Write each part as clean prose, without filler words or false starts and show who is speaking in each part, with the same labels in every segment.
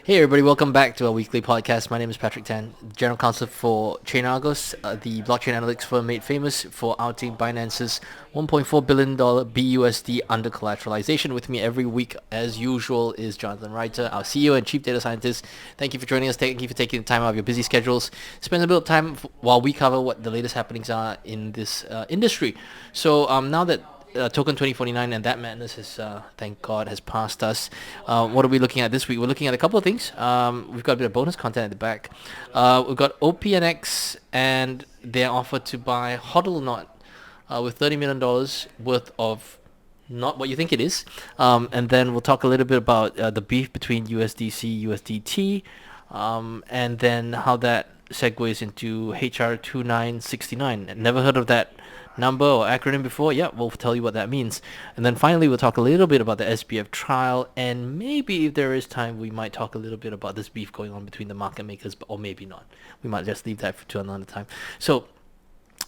Speaker 1: Hey everybody, welcome back to our weekly podcast. My name is Patrick Tan, General Counsel for ChatArgos, the blockchain analytics firm made famous for outing Binance's $1.4 billion BUSD under collateralization. With me every week, as usual, is Jonathan Reiter, our CEO and Chief Data Scientist. Thank you for joining us. Thank you for taking the time out of your busy schedules. Spend a bit of time while we cover what the latest happenings are in this industry. So now that Token 2049 and that madness has, thank God, has passed us. What are we looking at this week? We're looking at a couple of things. We've got a bit of bonus content at the back. We've got OPNX and their offer to buy Hodlnaut with $30 million worth of not what you think it is. And then we'll talk a little bit about the beef between USDC-USDT and then how that segues into HR 2969. Never heard of that number or acronym before. Yeah, we'll tell you what that means. And then finally we'll talk a little bit about the SBF trial, and maybe if there is time we might talk a little bit about this beef going on between the market makers, or maybe not. We might just leave that to another time. So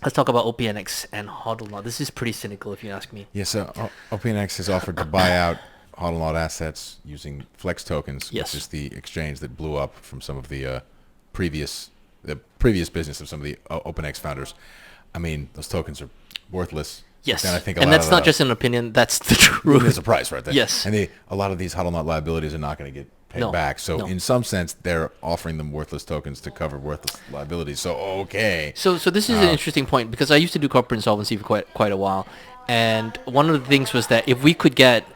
Speaker 1: let's talk about OPNX and Hodlnaut. This is pretty cynical if you ask me.
Speaker 2: Yes, OPNX has offered to buy out Hodlnaut assets using Flex tokens,
Speaker 1: Yes.
Speaker 2: which is the exchange that blew up from some of the previous business of some of the OpenX founders. I mean, those tokens are worthless.
Speaker 1: Yes,
Speaker 2: And I think
Speaker 1: and that's not just an opinion, that's the truth.
Speaker 2: There's a price right there.
Speaker 1: Yes.
Speaker 2: And a lot of these Hodlnaut liabilities are not going to get paid back. So in some sense, they're offering them worthless tokens to cover worthless liabilities. So, okay.
Speaker 1: So this is an interesting point, because I used to do corporate insolvency for quite a while, and one of the things was that if we could get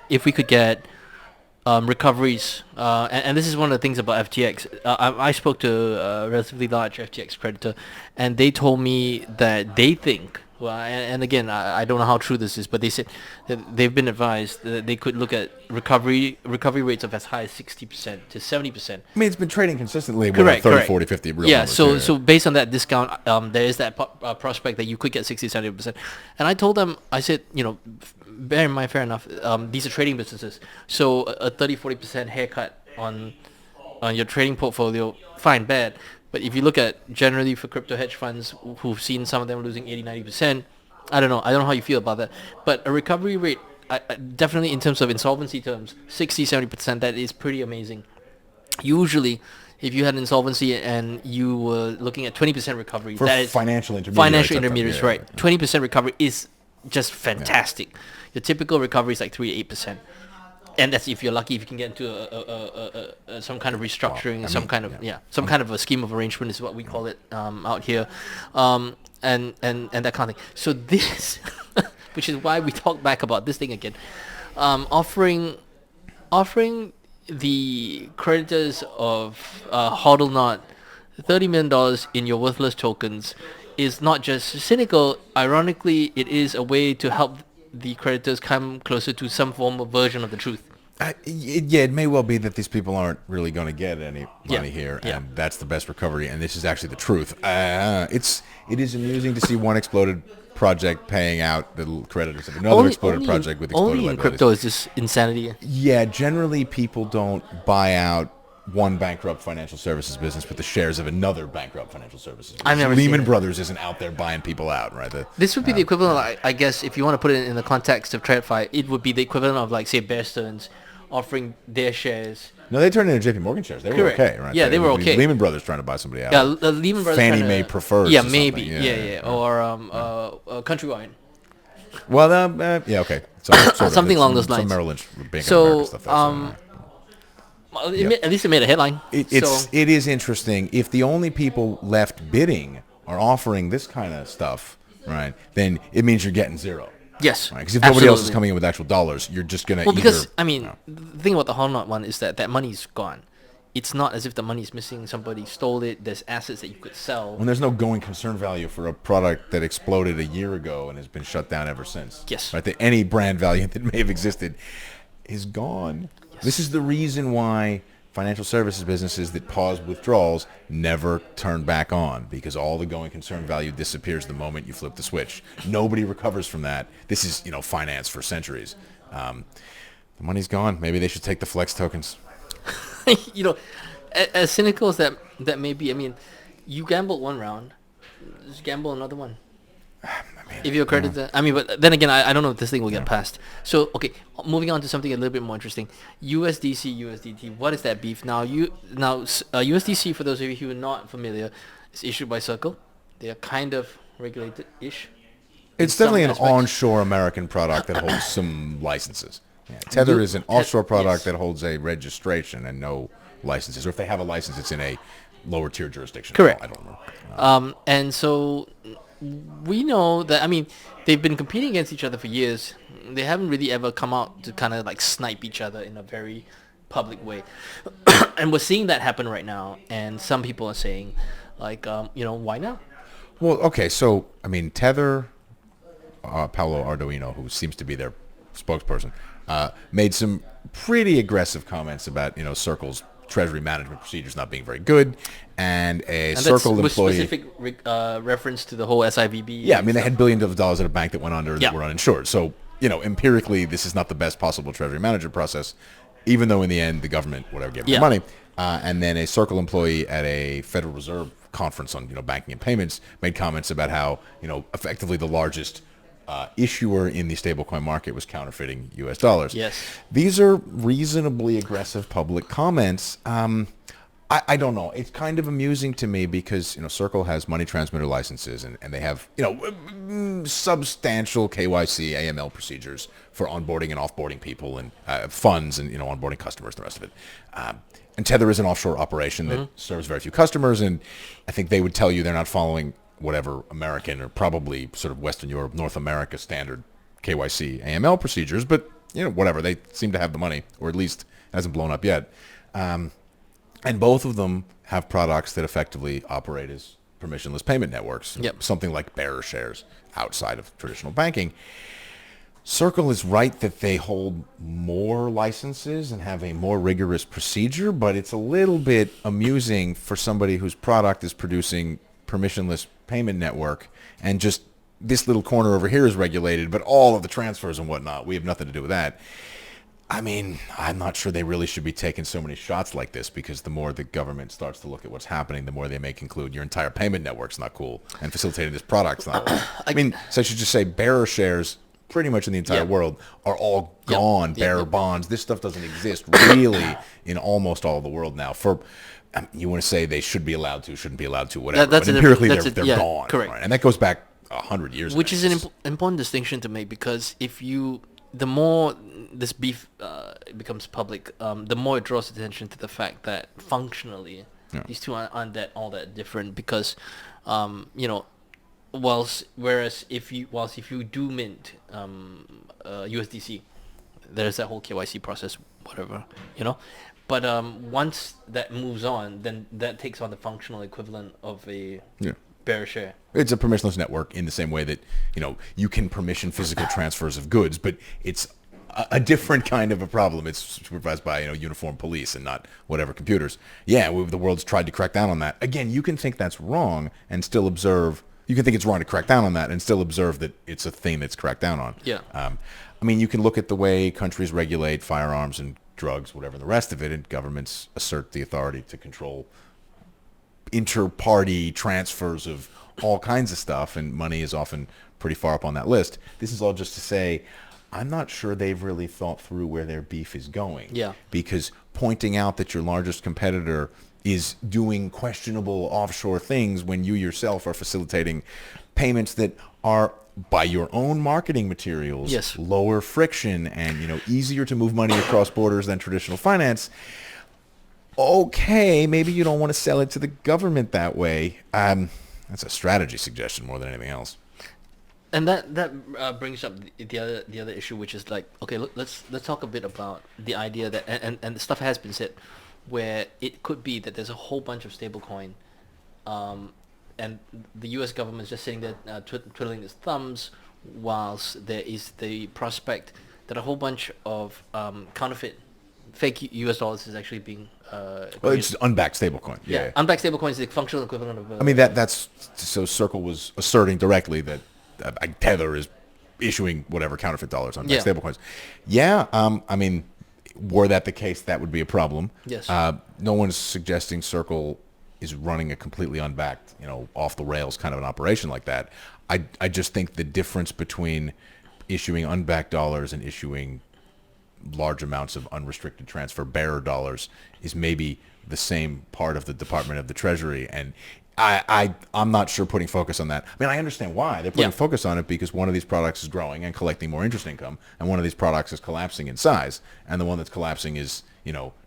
Speaker 1: recoveries, and this is one of the things about FTX. I spoke to a relatively large FTX creditor, and they told me that they think, well, and again, I don't know how true this is, but they said that they've been advised that they could look at recovery rates of as high as 60% to 70%.
Speaker 2: I mean, it's been trading consistently
Speaker 1: Correct,
Speaker 2: with 30, 40, 50 real numbers.
Speaker 1: So based on that discount, there is that prospect that you could get 60, 70%. And I told them, I said, bear in mind, fair enough, these are trading businesses. So a 30, 40% haircut on your trading portfolio, fine, bad. But if you look at generally for crypto hedge funds who've seen some of them losing 80, 90%, I don't know how you feel about that. But a recovery rate, definitely in terms of insolvency terms, 60, 70%, that is pretty amazing. Usually, if you had insolvency and you were looking at 20% recovery,
Speaker 2: for
Speaker 1: that is
Speaker 2: financial intermediaries,
Speaker 1: right? 20% recovery is just fantastic. Yeah. Your typical recovery is like 3 to 8%. And that's if you're lucky, if you can get into some kind of restructuring, kind of a scheme of arrangement is what we call it out here, and that kind of thing. So this, which is why we talk back about this thing again, offering the creditors of Hodlnaut $30 million in your worthless tokens is not just cynical. Ironically, it is a way to help the creditors come closer to some form of version of the truth.
Speaker 2: It may well be that these people aren't really going to get any money here, and that's the best recovery, and this is actually the truth. It is amusing to see one exploded project paying out the creditors of another exploded project with exploded
Speaker 1: liabilities. Only in crypto is this insanity.
Speaker 2: Yeah, generally people don't buy out one bankrupt financial services business with the shares of another bankrupt financial services business.
Speaker 1: I've never
Speaker 2: Lehman Brothers isn't out there buying people out, right?
Speaker 1: This would be the equivalent, I guess, if you want to put it in the context of TradFi, it would be the equivalent of, like, say, Bear Stearns offering their shares.
Speaker 2: No, they turned into JP Morgan shares. They were okay, right?
Speaker 1: Yeah, they were okay.
Speaker 2: Lehman Brothers trying to buy somebody out.
Speaker 1: Yeah, Lehman Brothers.
Speaker 2: Fannie Mae prefers.
Speaker 1: Yeah, maybe. Yeah. Or Countrywide.
Speaker 2: Well, okay.
Speaker 1: Something along those lines.
Speaker 2: Some Merrill Lynch Bank of America stuff.
Speaker 1: At least it made a headline.
Speaker 2: It is interesting. If the only people left bidding are offering this kind of stuff, right, then it means you're getting zero.
Speaker 1: Yes.
Speaker 2: Because if nobody else is coming in with actual dollars, you're just going to
Speaker 1: because, the thing about the Hodlnaut one is that money's gone. It's not as if the money's missing. Somebody stole it. There's assets that you could sell.
Speaker 2: When there's no going concern value for a product that exploded a year ago and has been shut down ever since.
Speaker 1: Yes.
Speaker 2: Right? Any brand value that may have existed is gone. Yes. This is the reason why financial services businesses that pause withdrawals never turn back on, because all the going concern value disappears the moment you flip the switch. Nobody recovers from that. This is, finance for centuries. The money's gone. Maybe they should take the Flex tokens.
Speaker 1: As cynical as that may be, you gambled one round, just gamble another one. If you accredit that, I mean, but then again, I don't know if this thing will get passed. So, okay, moving on to something a little bit more interesting. USDC-USDT, what is that beef? USDC, for those of you who are not familiar, is issued by Circle. They are kind of regulated-ish.
Speaker 2: It's definitely an onshore American product that holds some licenses. Yeah. Tether is an offshore product that holds a registration and no licenses. Or if they have a license, it's in a lower tier jurisdiction.
Speaker 1: Correct.
Speaker 2: I don't know.
Speaker 1: And so we know that, I mean, they've been competing against each other for years. They haven't really ever come out to kind of like snipe each other in a very public way. And we're seeing that happen right now. And some people are saying, like, why now?
Speaker 2: Well, okay, so, I mean, Tether, Paolo Ardoino, who seems to be their spokesperson, made some pretty aggressive comments about, Circle's treasury management procedures not being very good, and Circle
Speaker 1: with
Speaker 2: employee.
Speaker 1: Specific reference to the whole SIVB.
Speaker 2: Yeah, I mean, they had billions of dollars at a bank that went under that were uninsured. So, empirically, this is not the best possible treasury management process, even though in the end the government, whatever, gave them money. And then a Circle employee at a Federal Reserve conference on, banking and payments made comments about how, effectively the largest issuer in the stablecoin market was counterfeiting U.S. dollars.
Speaker 1: Yes.
Speaker 2: These are reasonably aggressive public comments. I don't know. It's kind of amusing to me because, Circle has money transmitter licenses and they have, substantial KYC, AML procedures for onboarding and offboarding people and funds and, onboarding customers, the rest of it. And Tether is an offshore operation that serves very few customers. And I think they would tell you they're not following whatever American or probably sort of Western Europe, North America standard KYC, AML procedures. But, whatever. They seem to have the money, or at least it hasn't blown up yet. And both of them have products that effectively operate as permissionless payment networks, something like bearer shares outside of traditional banking. Circle is right that they hold more licenses and have a more rigorous procedure, but it's a little bit amusing for somebody whose product is producing permissionless payment network and just this little corner over here is regulated, but all of the transfers and whatnot, we have nothing to do with that. I mean, I'm not sure they really should be taking so many shots like this because the more the government starts to look at what's happening, the more they may conclude your entire payment network's not cool and facilitating this product's not cool. I mean, so I should just say bearer shares pretty much in the entire world are all gone, bearer bonds. This stuff doesn't exist really in almost all of the world now. You want to say they should be allowed to, shouldn't be allowed to, whatever. But empirically, they're gone. Correct. Right? And that goes back 100 years.
Speaker 1: Which is an important distinction to make because the more this beef becomes public, the more it draws attention to the fact that functionally these two aren't all that different because, whereas if you do mint USDC, there's that whole KYC process, whatever, But once that moves on, then that takes on the functional equivalent of a bearer share.
Speaker 2: It's a permissionless network in the same way that, you can permission physical transfers of goods, but it's a different kind of a problem. It's supervised by, uniformed police and not whatever computers. Yeah, the world's tried to crack down on that. Again, you can think that's wrong and still observe. You can think it's wrong to crack down on that and still observe that it's a thing that's cracked down on.
Speaker 1: Yeah.
Speaker 2: I mean, you can look at the way countries regulate firearms and drugs, whatever the rest of it, and governments assert the authority to control inter-party transfers of all kinds of stuff, and money is often pretty far up on that list. This is all just to say, I'm not sure they've really thought through where their beef is going.
Speaker 1: Yeah.
Speaker 2: Because pointing out that your largest competitor is doing questionable offshore things when you yourself are facilitating payments that are, by your own marketing materials, lower friction and easier to move money across borders than traditional finance. Okay, maybe you don't want to sell it to the government that way. That's a strategy suggestion more than anything else.
Speaker 1: And that brings up the other issue, which is like, okay, let's talk a bit about the idea that and the stuff has been said, where it could be that there's a whole bunch of stablecoin, and the U.S. government is just sitting there twiddling its thumbs, whilst there is the prospect that a whole bunch of counterfeit fake U.S. dollars is actually being
Speaker 2: well, it's unbacked stablecoin. Yeah,
Speaker 1: unbacked stablecoin is the functional equivalent of.
Speaker 2: I mean that's so Circle was asserting directly that Tether is issuing whatever counterfeit dollars on stablecoins. Yeah, I mean, were that the case, that would be a problem.
Speaker 1: Yes.
Speaker 2: No one's suggesting Circle is running a completely unbacked, off the rails kind of an operation like that. I just think the difference between issuing unbacked dollars and issuing large amounts of unrestricted transfer bearer dollars is maybe the same part of the Department of the Treasury. And I'm not sure putting focus on that. I mean, I understand why they're putting focus on it, because one of these products is growing and collecting more interest income, and one of these products is collapsing in size, and the one that's collapsing is,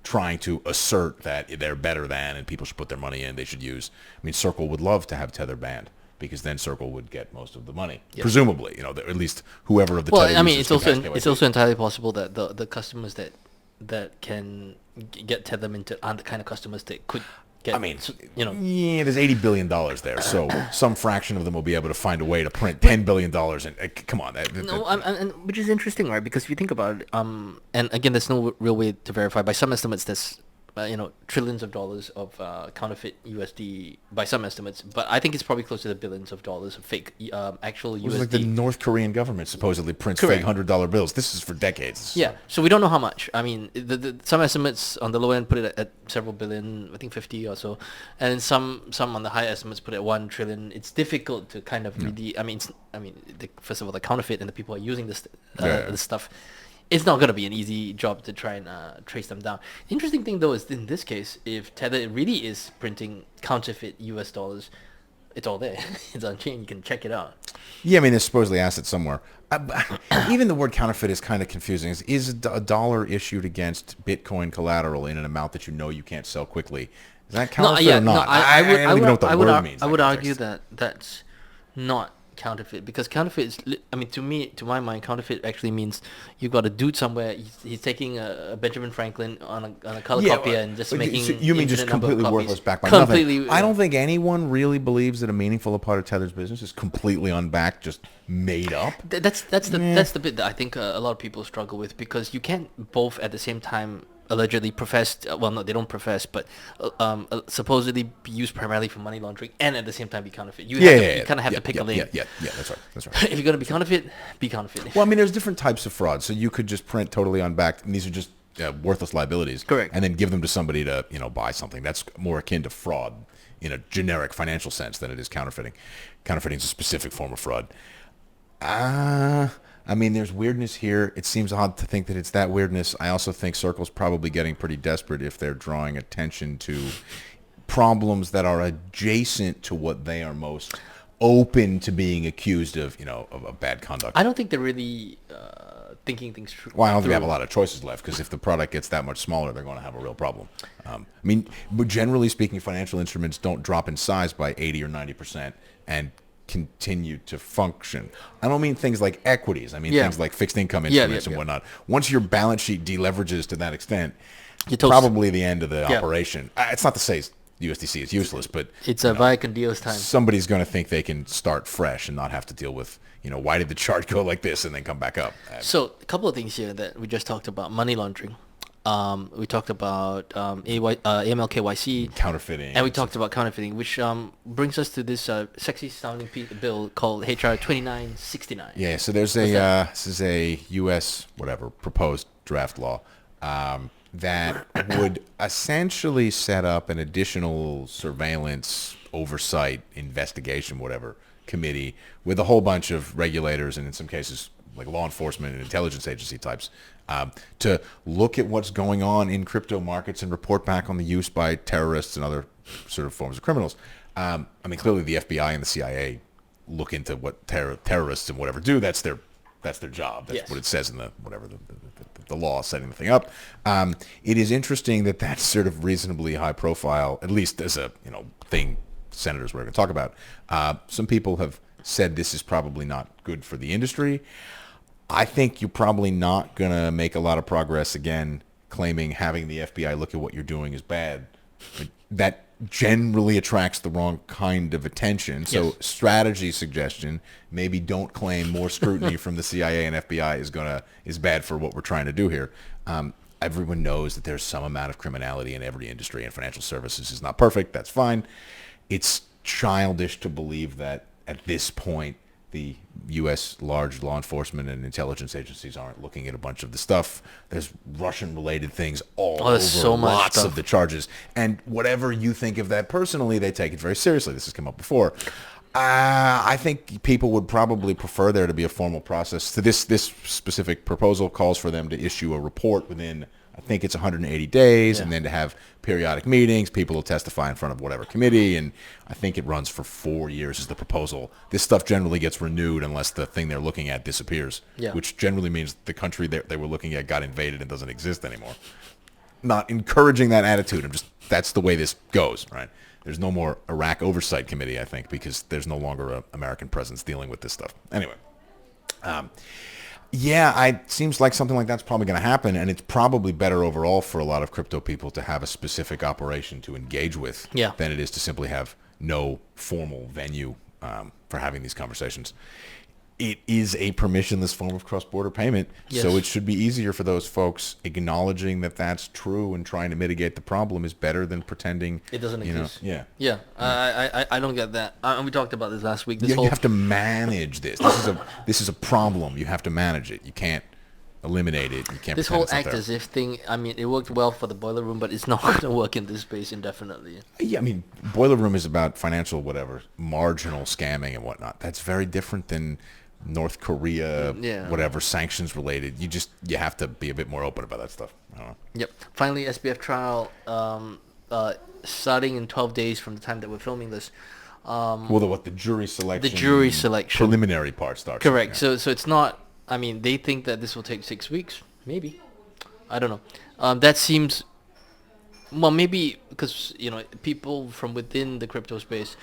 Speaker 2: trying to assert that they're better than, and people should put their money in, they should use. I mean, Circle would love to have Tether banned, because then Circle would get most of the money, presumably. At least whoever of the Tether users
Speaker 1: it's also entirely possible that the customers that can get Tether minted aren't the kind of customers that could get.
Speaker 2: There's $80 billion there, so some fraction of them will be able to find a way to print $10 billion. And come on,
Speaker 1: and which is interesting, right? Because if you think about it, and again, there's no real way to verify. By some estimates, there's trillions of dollars of counterfeit USD by some estimates, but I think it's probably close to the billions of dollars of fake actual USD.
Speaker 2: It was like the North Korean government supposedly prints fake $100 bills. This is for decades.
Speaker 1: Yeah, so we don't know how much. I mean, some estimates on the low end put it at several billion, I think 50 or so, and some on the high estimates put it at 1 trillion. It's difficult to kind of really. First of all, the counterfeit and the people who are using this stuff. It's not going to be an easy job to try and trace them down. The interesting thing, though, is in this case, if Tether really is printing counterfeit US dollars, it's all there. It's on chain. You can check it out.
Speaker 2: Yeah, I mean, there's supposedly assets somewhere. Even the word counterfeit is kind of confusing. Is a dollar issued against Bitcoin collateral in an amount that you can't sell quickly? Is that counterfeit or not? I don't even know what the word means.
Speaker 1: I would argue that that's not counterfeit, because counterfeit is, to my mind, counterfeit actually means you've got a dude somewhere, he's taking a Benjamin Franklin on a color copier and just making.
Speaker 2: So you mean just completely worthless, backed by nothing? I don't think anyone really believes that a meaningful part of Tether's business is completely unbacked, just made up.
Speaker 1: That's the bit that I think a lot of people struggle with, because you can't both at the same time allegedly professed, they don't profess, but supposedly be used primarily for money laundering, and at the same time be counterfeit. You kind of have to pick a lane.
Speaker 2: Yeah, that's right.
Speaker 1: If you're going to be counterfeit, be counterfeit.
Speaker 2: Well, I mean, there's different types of fraud. So you could just print totally unbacked, and these are just worthless liabilities.
Speaker 1: Correct.
Speaker 2: And then give them to somebody to, buy something. That's more akin to fraud in a generic financial sense than it is counterfeiting. Counterfeiting is a specific form of fraud. There's weirdness here. It seems odd to think that it's that weirdness. I also think Circle's probably getting pretty desperate if they're drawing attention to problems that are adjacent to what they are most open to being accused of, of bad conduct.
Speaker 1: I don't think they're really thinking things through.
Speaker 2: Well, I don't think they have a lot of choices left, because if the product gets that much smaller, they're going to have a real problem. But generally speaking, financial instruments don't drop in size by 80 or 90% and continue to function. I don't mean things like equities. I mean things like fixed income instruments and whatnot. Once your balance sheet deleverages to that extent, it's probably the end of the operation. It's not to say USDC is useless, but
Speaker 1: it's a via con Dios time.
Speaker 2: Somebody's going to think they can start fresh and not have to deal with, why did the chart go like this and then come back up?
Speaker 1: So a couple of things here that we just talked about: money laundering. We talked about AML KYC,
Speaker 2: counterfeiting,
Speaker 1: and we talked about counterfeiting, which brings us to this sexy sounding bill called HR 2969.
Speaker 2: Yeah, so there's this is a U.S. proposed draft law that would essentially set up an additional surveillance, oversight, investigation, committee with a whole bunch of regulators, and in some cases like law enforcement and intelligence agency types, to look at what's going on in crypto markets and report back on the use by terrorists and other sort of forms of criminals. Clearly the FBI and the CIA look into what terrorists and whatever do. That's their job. That's what it says in the law setting the thing up. It is interesting that that's sort of reasonably high profile, at least as a thing senators were going to talk about. Some people have said this is probably not good for the industry. I think you're probably not going to make a lot of progress, again, claiming having the FBI look at what you're doing is bad. That generally attracts the wrong kind of attention. So strategy suggestion, maybe don't claim more scrutiny from the CIA and FBI is bad for what we're trying to do here. Everyone knows that there's some amount of criminality in every industry, and financial services is not perfect. That's fine. It's childish to believe that at this point the U.S. large law enforcement and intelligence agencies aren't looking at a bunch of the stuff. There's Russian-related things all over
Speaker 1: so much
Speaker 2: lots
Speaker 1: stuff.
Speaker 2: of the charges. And whatever you think of that personally, they take it very seriously. This has come up before. I think people would probably prefer there to be a formal process. So this specific proposal calls for them to issue a report within, I think it's 180 days, and then to have periodic meetings. People will testify in front of whatever committee, and I think it runs for 4 years is the proposal. This stuff generally gets renewed unless the thing they're looking at disappears, which generally means the country they were looking at got invaded and doesn't exist anymore. Not encouraging that attitude. That's the way this goes, right? There's no more Iraq Oversight Committee, I think, because there's no longer an American presence dealing with this stuff. Anyway, it seems like something like that's probably going to happen, and it's probably better overall for a lot of crypto people to have a specific operation to engage with than it is to simply have no formal venue for having these conversations. It is a permissionless form of cross-border payment, so it should be easier for those folks. Acknowledging that that's true and trying to mitigate the problem is better than pretending
Speaker 1: it doesn't exist. I don't get that. We talked about this last week.
Speaker 2: You have to manage this. This is a problem. You have to manage it. You can't eliminate it. You can't.
Speaker 1: This whole act as if thing. I mean, it worked well for the boiler room, but it's not going to work in this space indefinitely.
Speaker 2: Yeah, I mean, boiler room is about financial marginal scamming and whatnot. That's very different than North Korea, whatever, sanctions related. You have to be a bit more open about that stuff. I don't know.
Speaker 1: Yep. Finally, SBF trial starting in 12 days from the time that we're filming this.
Speaker 2: The jury selection?
Speaker 1: The jury selection.
Speaker 2: Preliminary part starts.
Speaker 1: Correct. So it's not, I mean, they think that this will take 6 weeks. Maybe. I don't know. That seems, well, maybe because, people from within the crypto space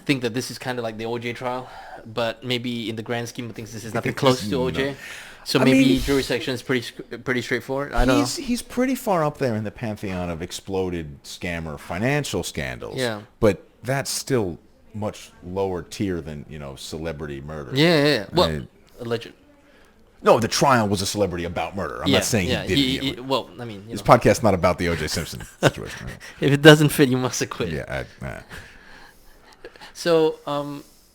Speaker 1: think that this is kind of like the OJ trial, but maybe in the grand scheme of things, this is nothing close to OJ. So maybe jury selection is pretty straightforward. I don't know.
Speaker 2: He's pretty far up there in the pantheon of exploded scammer financial scandals.
Speaker 1: Yeah.
Speaker 2: But that's still much lower tier than celebrity murder.
Speaker 1: Yeah. Well, alleged.
Speaker 2: No, the trial was a celebrity about murder. I'm not saying he did.
Speaker 1: Well, I mean,
Speaker 2: this podcast's not about the O.J. Simpson situation. Right?
Speaker 1: If it doesn't fit, you must acquit.
Speaker 2: Yeah.
Speaker 1: So,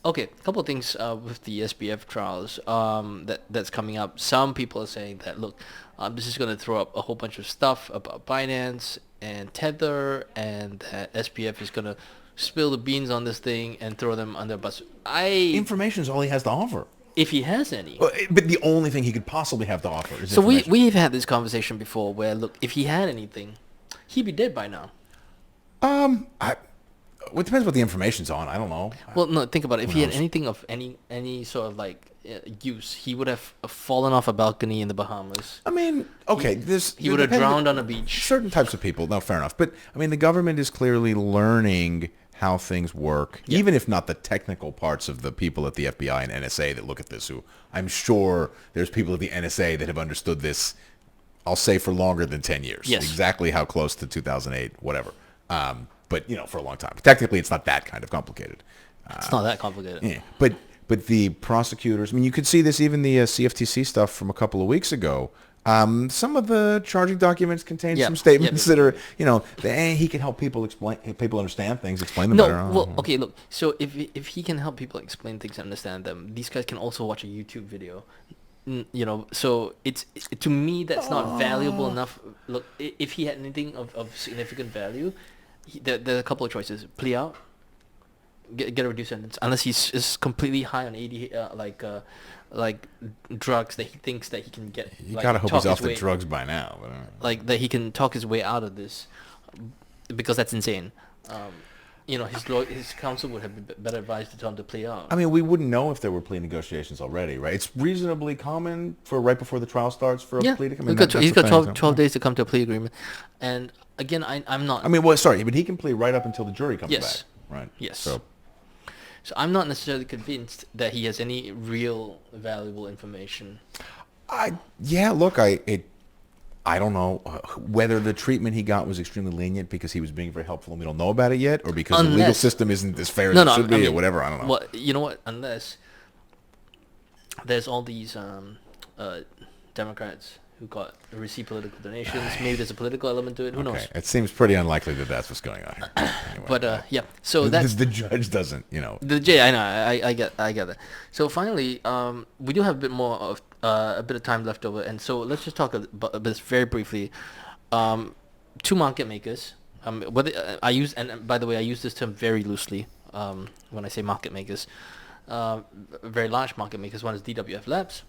Speaker 1: okay, a couple of things with the SBF trials that's coming up. Some people are saying that, look, this is going to throw up a whole bunch of stuff about Binance and Tether, and that SBF is going to spill the beans on this thing and throw them under a bus.
Speaker 2: Information is all he has to offer.
Speaker 1: If he has any.
Speaker 2: But the only thing he could possibly have to offer is
Speaker 1: so
Speaker 2: information.
Speaker 1: we've had this conversation before where, look, if he had anything, he'd be dead by now.
Speaker 2: It depends what the information's on. I don't know.
Speaker 1: Well, no, think about it. If he had anything of any sort of use, he would have fallen off a balcony in the Bahamas.
Speaker 2: I mean, okay,
Speaker 1: he would have drowned on a beach.
Speaker 2: Certain types of people. No, fair enough. But I mean, the government is clearly learning how things work, even if not the technical parts of the people at the FBI and NSA that look at this. Who I'm sure there's people at the NSA that have understood this. I'll say for longer than 10 years.
Speaker 1: Yes.
Speaker 2: Exactly how close to 2008, whatever. But for a long time. Technically, it's not that kind of complicated.
Speaker 1: It's not that complicated.
Speaker 2: Yeah, but the prosecutors. I mean, you could see this even the CFTC stuff from a couple of weeks ago. Some of the charging documents contain some statements that are, he can help people understand things, explain them better.
Speaker 1: Well, okay, look. So if he can help people explain things and understand them, these guys can also watch a YouTube video. So it's to me that's not valuable enough. Look, if he had anything of significant value. There are a couple of choices: plea out, get a reduced sentence, unless he's completely high on like drugs that he thinks that he can get.
Speaker 2: You gotta hope he's off the drugs by now. But
Speaker 1: like that he can talk his way out of this, because that's insane. His counsel would have been better advised to tell him to plea out.
Speaker 2: I mean, we wouldn't know if there were plea negotiations already, right? It's reasonably common for right before the trial starts for a plea to come in.
Speaker 1: He's got 12 days to come to a plea agreement. And again, I'm not...
Speaker 2: I mean, but he can plea right up until the jury comes back, right?
Speaker 1: Yes. So I'm not necessarily convinced that he has any real valuable information.
Speaker 2: I don't know whether the treatment he got was extremely lenient because he was being very helpful and we don't know about it yet, or because the legal system isn't as fair as it should be, or whatever. I don't know.
Speaker 1: Well, you know what? Unless there's all these Democrats who received political donations. Maybe there's a political element to it. Who knows?
Speaker 2: It seems pretty unlikely that that's what's going on here. Anyway,
Speaker 1: But yeah, so that's
Speaker 2: the judge doesn't,
Speaker 1: I know, I get that. So finally, we do have a bit more of a bit of time left over, and so let's just talk about this very briefly. Two market makers. I use, and by the way, I use this term very loosely when I say market makers. Very large market makers. One is DWF Labs,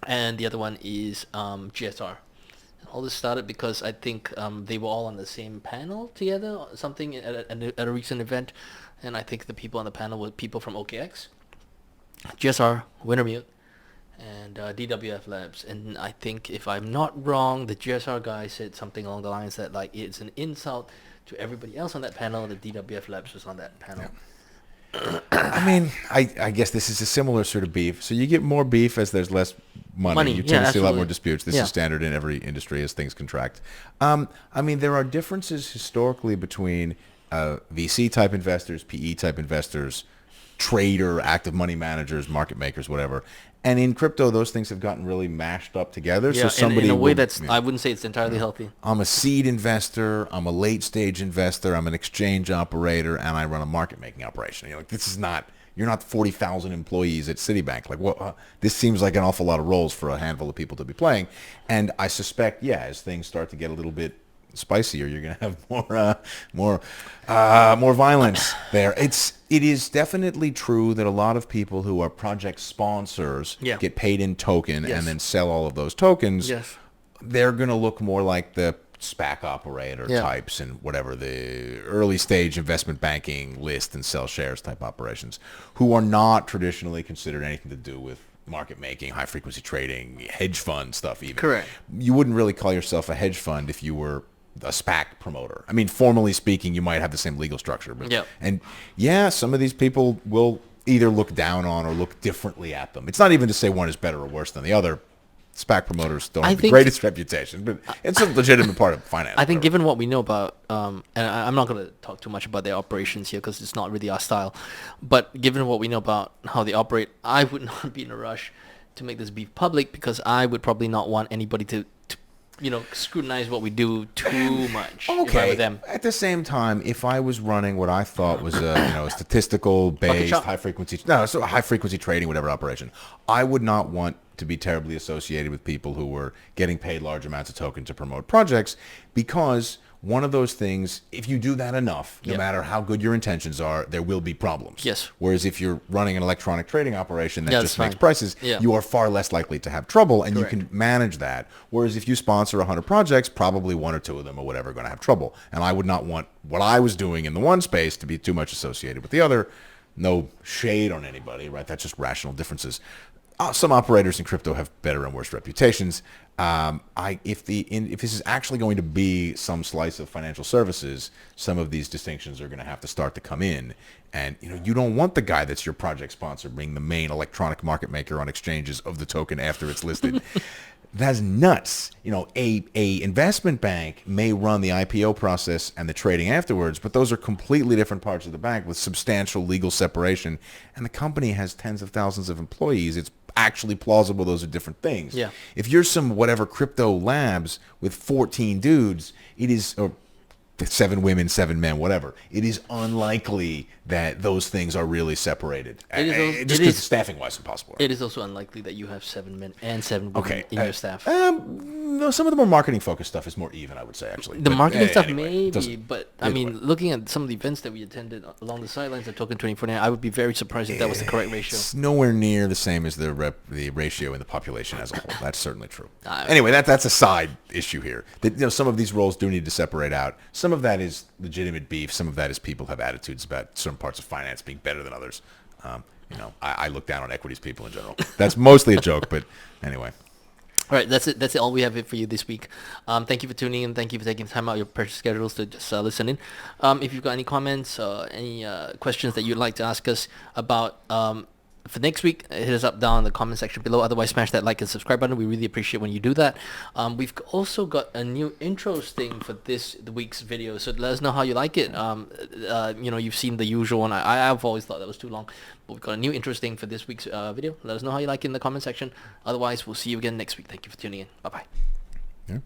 Speaker 1: and the other one is GSR. All this started because I think they were all on the same panel together, or something at a recent event, and I think the people on the panel were people from OKX, GSR, Wintermute, and DWF Labs. And I think, if I'm not wrong, the GSR guy said something along the lines that like it's an insult to everybody else on that panel that DWF Labs was on that panel.
Speaker 2: Yeah. I mean, I guess this is a similar sort of beef. So you get more beef as there's less money. You tend to see a lot more disputes. This is standard in every industry as things contract. I mean, there are differences historically between VC-type investors, PE-type investors, trader, active money managers, market makers, whatever. And in crypto, those things have gotten really mashed up together.
Speaker 1: Yeah,
Speaker 2: so somebody
Speaker 1: in a way I wouldn't say it's entirely healthy.
Speaker 2: I'm a seed investor. I'm a late stage investor. I'm an exchange operator, and I run a market making operation. You're like, this is not. You're not 40,000 employees at Citibank. Like, what? This seems like an awful lot of roles for a handful of people to be playing. And I suspect, as things start to get a little bit spicier, you're going to have more violence there. It is definitely true that a lot of people who are project sponsors get paid in token and then sell all of those tokens.
Speaker 1: Yes.
Speaker 2: They're going to look more like the SPAC operator types and whatever, the early stage investment banking list and sell shares type operations, who are not traditionally considered anything to do with market making, high frequency trading, hedge fund stuff even.
Speaker 1: Correct.
Speaker 2: You wouldn't really call yourself a hedge fund if you were a SPAC promoter. I mean, formally speaking, you might have the same legal structure. But, some of these people will either look down on or look differently at them. It's not even to say one is better or worse than the other. SPAC promoters don't have the greatest reputation, but it's a legitimate part of finance.
Speaker 1: I think given what we know about, and I'm not going to talk too much about their operations here because it's not really our style, but given what we know about how they operate, I would not be in a rush to make this beef public because I would probably not want anybody to scrutinize what we do too much.
Speaker 2: Okay.
Speaker 1: With them.
Speaker 2: At the same time, if I was running what I thought was a statistical based high frequency trading, whatever operation, I would not want to be terribly associated with people who were getting paid large amounts of token to promote projects, because one of those things, if you do that enough, no matter how good your intentions are, there will be problems.
Speaker 1: Yes.
Speaker 2: Whereas if you're running an electronic trading operation that just makes prices, you are far less likely to have trouble, and you can manage that. Whereas if you sponsor 100 projects, probably one or two of them or whatever are going to have trouble. And I would not want what I was doing in the one space to be too much associated with the other. No shade on anybody, right? That's just rational differences. Some operators in crypto have better and worse reputations. If this is actually going to be some slice of financial services, some of these distinctions are going to have to start to come in. And you don't want the guy that's your project sponsor being the main electronic market maker on exchanges of the token after it's listed. That's nuts. A investment bank may run the IPO process and the trading afterwards, but those are completely different parts of the bank with substantial legal separation. And the company has tens of thousands of employees. It's actually plausible those are different things.
Speaker 1: Yeah.
Speaker 2: If you're some whatever crypto labs with 14 dudes, it is, or 7 women, 7 men, whatever, it is unlikely that those things are really separated. Just because staffing-wise impossible.
Speaker 1: It is also unlikely that you have 7 men and 7 women in your staff.
Speaker 2: No, some of the more marketing-focused stuff is more even, I would say, actually.
Speaker 1: The marketing stuff maybe, but I mean, looking at some of the events that we attended along the sidelines of Token 2049, I would be very surprised if that was the correct ratio.
Speaker 2: It's nowhere near the same as the ratio in the population as a whole. That's certainly true. Anyway, that's a side issue here. Some of these roles do need to separate out. Some of that is legitimate beef. Some of that is people have attitudes about certain parts of finance being better than others. I look down on equities people in general. That's mostly a joke, but anyway.
Speaker 1: All right, that's it. That's all we have for you this week. Thank you for tuning in. Thank you for taking time out of your precious schedules to just listen in. If you've got any comments, any questions that you'd like to ask us about for next week, hit us up down in the comment section below. Otherwise, smash that like and subscribe button. We really appreciate when you do that. We've also got a new intros thing for the week's video, so let us know how you like it. You've seen the usual one. I've always thought that was too long, but we've got a new intros thing for this week's video. Let us know how you like it in the comment section. Otherwise, we'll see you again next week. Thank you for tuning in. Bye-bye.
Speaker 2: Yeah.